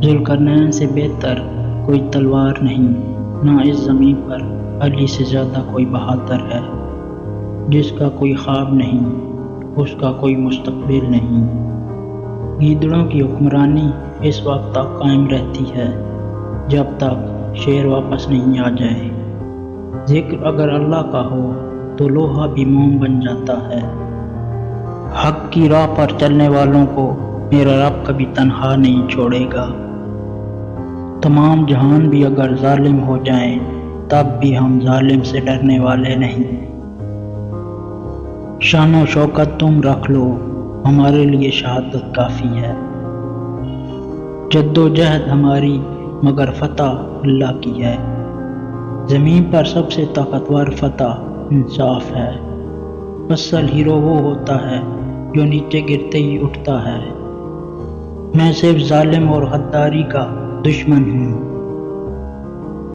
ذوالقرنین سے بہتر کوئی تلوار نہیں، نہ اس زمین پر علی سے زیادہ کوئی بہادر ہے۔ جس کا کوئی خواب نہیں، اس کا کوئی مستقبل نہیں۔ گیدڑوں کی حکمرانی اس وقت تک قائم رہتی ہے جب تک شیر واپس نہیں آ جائے۔ ذکر اگر اللہ کا ہو تو لوہا بھی موم بن جاتا ہے۔ حق کی راہ پر چلنے والوں کو میرا رب کبھی تنہا نہیں چھوڑے گا۔ تمام جہان بھی اگر ظالم ہو جائیں تب بھی ہم ظالم سے ڈرنے والے نہیں۔ شان و شوکت تم رکھ لو، ہمارے لیے شہادت کافی ہے۔ جد و جہد ہماری مگر فتح اللہ کی ہے۔ زمین پر سب سے طاقتور فتح انصاف ہے۔ اصل ہیرو وہ ہوتا ہے جو نیچے گرتے ہی اٹھتا ہے۔ میں صرف ظالم اور غداری کا دشمن ہوں۔